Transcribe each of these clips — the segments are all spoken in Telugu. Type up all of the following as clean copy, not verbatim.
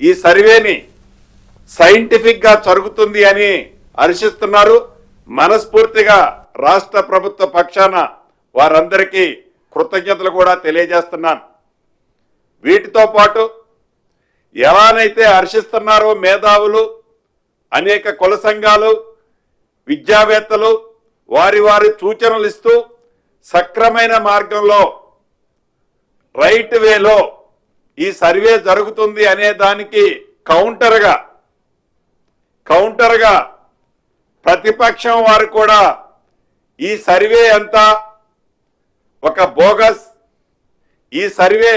ఈ సర్వేని సైంటిఫిక్ గా జరుగుతుంది అని హర్షిస్తున్నారు. మనస్ఫూర్తిగా రాష్ట్ర ప్రభుత్వ పక్షాన వారందరికీ కృతజ్ఞతలు కూడా తెలియజేస్తున్నాను. వీటితో పాటు ఎలానైతే హర్షిస్తున్నారో మేధావులు, అనేక కుల సంఘాలు, విద్యావేత్తలు వారి వారి సూచనలు ఇస్తూ సక్రమైన మార్గంలో రైట్ వేలో ఈ సర్వే జరుగుతుంది అనే దానికి కౌంటర్గా ప్రతిపక్షం వారు కూడా ఈ సర్వే అంతా ఒక బోగస్, ఈ సర్వే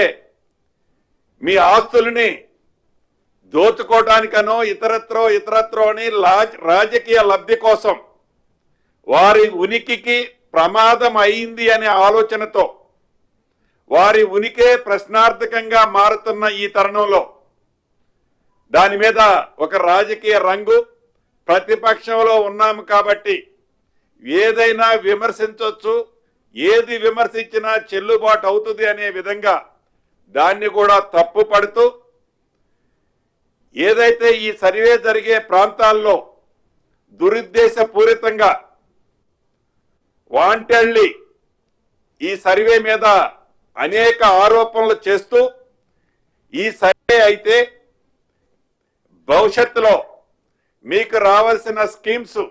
మీ ఆస్తుల్ని దోచుకోవడానికనో ఇతరత్రో అని రాజకీయ లబ్ధి కోసం వారి ఉనికికి ప్రమాదం అయింది అనే ఆలోచనతో వారి ఉనికే ప్రశ్నార్థకంగా మారుతున్న ఈ తరుణంలో దాని మీద ఒక రాజకీయ రంగు, ప్రతిపక్షంలో ఉన్నాము కాబట్టి ఏదైనా విమర్శించవచ్చు, ఏది విమర్శించినా చెల్లుబాటు అవుతుంది అనే విధంగా దాన్ని కూడా తప్పు పడుతూ ఏదైతే ఈ సర్వే జరిగే ప్రాంతాల్లో దురుద్దేశపూరితంగా వాంటెడ్లీ ఈ సర్వే మీద అనేక ఆరోపణలు చేస్తూ ఈ సర్వే అయితే భవిష్యత్తులో మీకు రావాల్సిన స్కీమ్స్,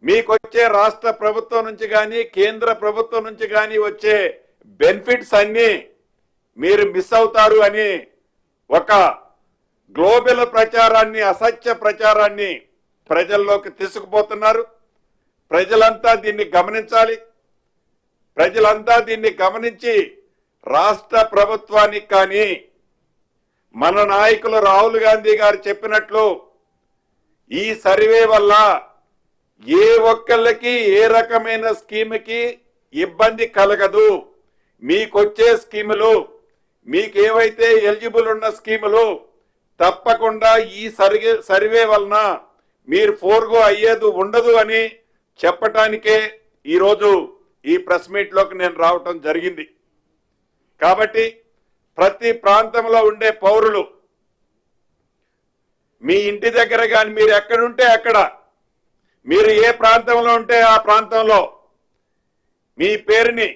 మీకు వచ్చే రాష్ట్ర ప్రభుత్వం నుంచి కానీ కేంద్ర ప్రభుత్వం నుంచి కానీ వచ్చే బెనిఫిట్స్ అన్నీ మీరు మిస్ అవుతారు అని ఒక గ్లోబల్ ప్రచారాన్ని, అసత్య ప్రచారాన్ని ప్రజల్లోకి తీసుకుపోతున్నారు. ప్రజలంతా దీన్ని గమనించాలి. ప్రజలంతా దీన్ని గమనించి రాష్ట్ర ప్రభుత్వానికి కానీ మన నాయకులు రాహుల్ గాంధీ గారు చెప్పినట్లు ఈ సర్వే వల్ల ఏ ఒక్కళ్ళకి ఏ రకమైన స్కీమ్కి ఇబ్బంది కలగదు. మీకొచ్చే స్కీములు, మీకేవైతే ఎలిజిబుల్ ఉన్న స్కీములు తప్పకుండా ఈ సర్వే వలన మీరు ఫోర్గో అయ్యేది ఉండదు అని చెప్పటానికే ఈరోజు ఈ ప్రెస్ మీట్లోకి నేను రావటం జరిగింది. కాబట్టి ప్రతి ప్రాంతంలో ఉండే పౌరులు మీ ఇంటి దగ్గర కానీ మీరు ఎక్కడుంటే అక్కడ, మీరు ఏ ప్రాంతంలో ఉంటే ఆ ప్రాంతంలో మీ పేరుని,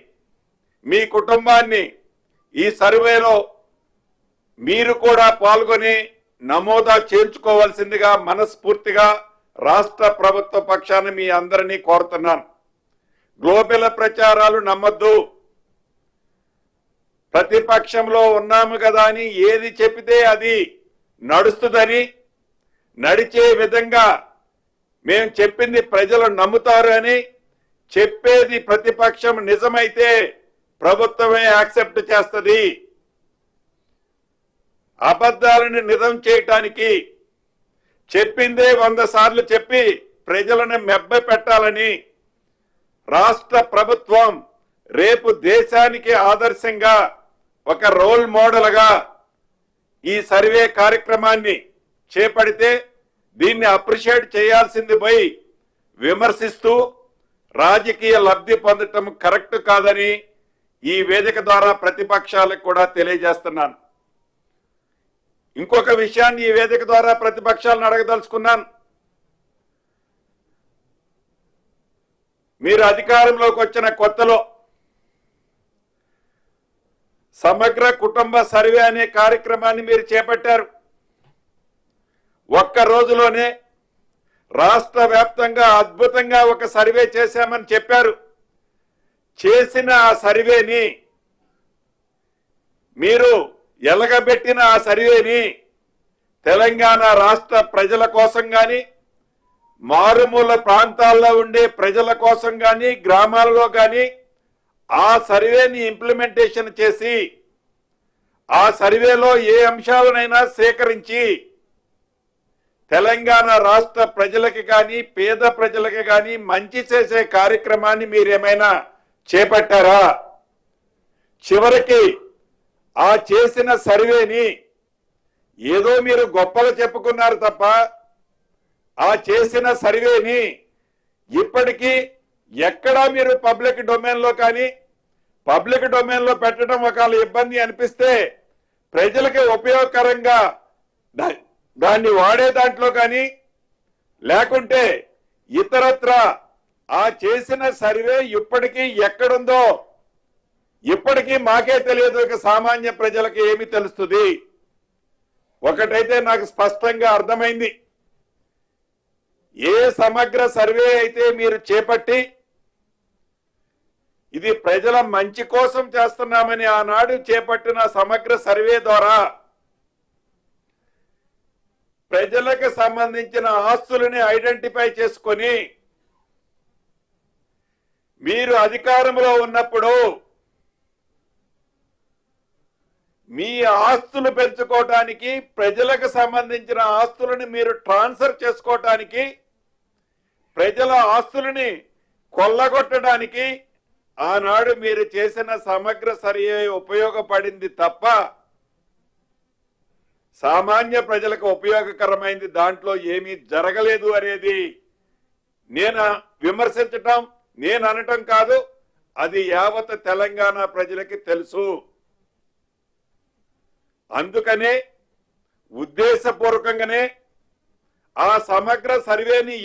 మీ కుటుంబాన్ని ఈ సర్వేలో మీరు కూడా పాల్గొని నమోదా చేర్చుకోవాల్సిందిగా మనస్ఫూర్తిగా రాష్ట్ర ప్రభుత్వ పక్షాన మీ అందరినీ కోరుతున్నాను. గ్లోబల్ ప్రచారాలు నమ్మద్దు. ప్రతిపక్షంలో ఉన్నాము కదా అని ఏది చెబితే అది నడుస్తుందని, నడిచే విధంగా మేము చెప్పింది ప్రజలు నమ్ముతారు అని చెప్పేది ప్రతిపక్షం నిజమైతే ప్రభుత్వమే యాక్సెప్ట్ చేస్తుంది. అబద్ధాలను నిజం చేయటానికి చెప్పిందే 100 సార్లు చెప్పి ప్రజలను మెబ్బ పెట్టాలని రాష్ట్ర ప్రభుత్వం రేపు దేశానికి ఆదర్శంగా ఒక రోల్ మోడల్గా ఈ సర్వే కార్యక్రమాన్ని చేపడితే దీన్ని అప్రిషియేట్ చేయాల్సింది పోయి విమర్శిస్తూ రాజకీయ లబ్ధి పొందటం కరెక్ట్ కాదని ఈ వేదిక ద్వారా ప్రతిపక్షాలకు కూడా తెలియజేస్తున్నాను. ఇంకొక విషయాన్ని ఈ వేదిక ద్వారా ప్రతిపక్షాలను అడగదలుచుకున్నాను. మీరు అధికారంలోకి వచ్చిన కొత్తలో సమగ్ర కుటుంబ సర్వే అనే కార్యక్రమాన్ని మీరు చేపట్టారు. ఒక్క రోజులోనే రాష్ట్ర వ్యాప్తంగా అద్భుతంగా ఒక సర్వే చేశామని చెప్పారు. చేసిన ఆ సర్వేని మీరు ఎలగబెట్టిన ఆ సర్వేని తెలంగాణ రాష్ట్ర ప్రజల కోసం కానీ, మారుమూల ప్రాంతాల్లో ఉండే ప్రజల కోసం కానీ, గ్రామాలలో కానీ ఆ సర్వేని ఇంప్లిమెంటేషన్ చేసి ఆ సర్వేలో ఏ అంశాలనైనా సేకరించి తెలంగాణ రాష్ట్ర ప్రజలకి కానీ, పేద ప్రజలకి కానీ మంచి చేసే కార్యక్రమాన్ని మీరేమైనా చేపట్టారా? చివరికి ఆ చేసిన సర్వేని ఏదో మీరు గొప్పలు చెప్పుకున్నారు తప్ప ఆ చేసిన సర్వేని ఇప్పటికీ ఎక్కడా మీరు పబ్లిక్ డొమైన్లో కానీ, పబ్లిక్ డొమైన్లో పెట్టడం ఒకవేళ ఇబ్బంది అనిపిస్తే ప్రజలకి ఉపయోగకరంగా దాన్ని వాడే దాంట్లో కానీ లేకుంటే ఇతరత్ర ఆ చేసిన సర్వే ఇప్పటికీ ఎక్కడుందో ఇప్పటికీ మాకే తెలియదు. ఇక సామాన్య ప్రజలకు ఏమి తెలుస్తుంది? ఒకటైతే నాకు స్పష్టంగా అర్థమైంది, ఏ సమగ్ర సర్వే అయితే మీరు చేపట్టి ఇది ప్రజల మంచి కోసం చేస్తున్నామని ఆనాడు చేపట్టిన సమగ్ర సర్వే ద్వారా ప్రజలకు సంబంధించిన ఆస్తులని ఐడెంటిఫై చేసుకొని మీరు అధికారంలో ఉన్నప్పుడు మీ ఆస్తులు పెంచుకోవటానికి, ప్రజలకు సంబంధించిన ఆస్తులను మీరు ట్రాన్స్ఫర్ చేసుకోవటానికి, ప్రజల ఆస్తులని కొల్లగొట్టడానికి ఆనాడు మీరు చేసిన సమగ్ర సర్వే ఉపయోగపడింది తప్ప సామాన్య ప్రజలకు ఉపయోగకరమైంది దాంట్లో ఏమీ జరగలేదు అనేది నేను విమర్శించటం, నేను అనటం కాదు, అది యావత్ తెలంగాణ ప్రజలకి తెలుసు. అందుకనే ఉద్దేశపూర్వకంగానే ఆ సమగ్ర సర్వేని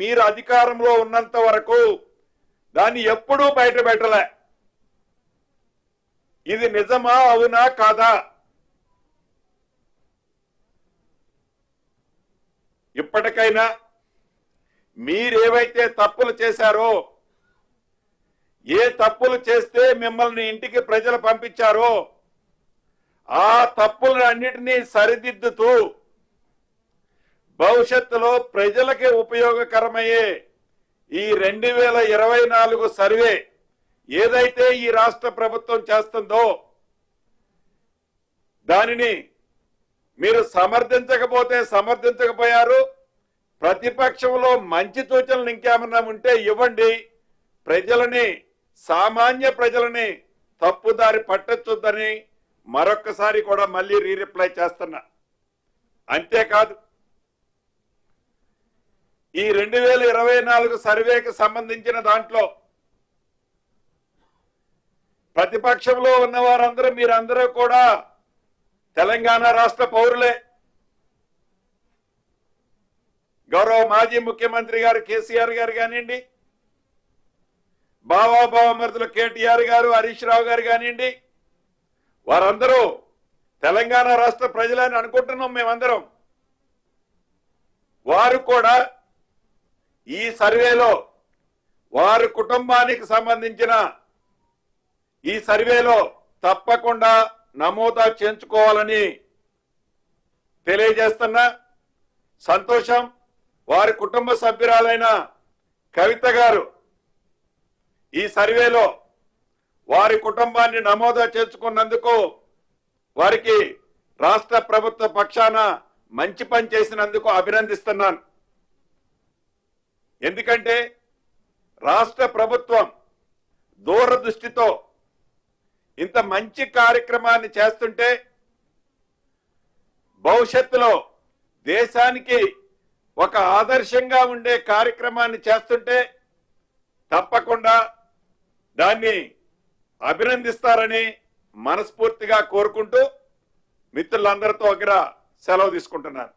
మీరు అధికారంలో ఉన్నంత వరకు దాన్ని ఎప్పుడూ బయట పెట్టలే. ఇది నిజమా అవునా కాదా? ఇప్పటికైనా మీరేవైతే తప్పులు చేశారో, ఏ తప్పులు చేస్తే మిమ్మల్ని ఇంటికి ప్రజలు పంపించారో ఆ తప్పులన్నిటినీ సరిదిద్దుతూ భవిష్యత్తులో ప్రజలకి ఉపయోగకరమయ్యే ఈ 2024 సర్వే ఏదైతే ఈ రాష్ట్ర ప్రభుత్వం చేస్తుందో దానిని మీరు సమర్థించకపోతే సమర్థించకపోయారు. ప్రతిపక్షంలో మంచి సూచనలు ఇంకేమన్నా ఉంటే ఇవ్వండి. ప్రజలని, సామాన్య ప్రజలని తప్పుదారి పట్టొద్దని మరొక్కసారి కూడా మళ్ళీ రీరిప్లై చేస్తున్నా. అంతేకాదు, ఈ 2024 సర్వేకి సంబంధించిన దాంట్లో ప్రతిపక్షంలో ఉన్న వారందరూ, మీరందరూ కూడా తెలంగాణ రాష్ట్ర పౌరులే. గౌరవ మాజీ ముఖ్యమంత్రి గారు కేసీఆర్ గారు కానివ్వండి, బావామరుదులు కేటీఆర్ గారు, హరీష్ రావు గారు కానివ్వండి, వారందరూ తెలంగాణ రాష్ట్ర ప్రజలని అనుకుంటున్నాం మేమందరం. వారు కూడా ఈ సర్వేలో వారి కుటుంబానికి సంబంధించిన ఈ సర్వేలో తప్పకుండా నమోదా చేయించుకోవాలని తెలియజేస్తున్నా. సంతోషం, వారి కుటుంబ సభ్యురాలైన కవిత గారు ఈ సర్వేలో వారి కుటుంబాన్ని నమోదా చేసుకున్నందుకు వారికి రాష్ట్ర ప్రభుత్వ పక్షాన మంచి పని చేసినందుకు అభినందిస్తున్నాను. ఎందుకంటే రాష్ట్ర ప్రభుత్వం దూరదృష్టితో ఇంత మంచి కార్యక్రమాన్ని చేస్తుంటే, భవిష్యత్తులో దేశానికి ఒక ఆదర్శంగా ఉండే కార్యక్రమాన్ని చేస్తుంటే తప్పకుండా దాన్ని అభినందిస్తారని మనస్ఫూర్తిగా కోరుకుంటూ మిత్రులందరితో దగ్గర సెలవు తీసుకుంటున్నాను.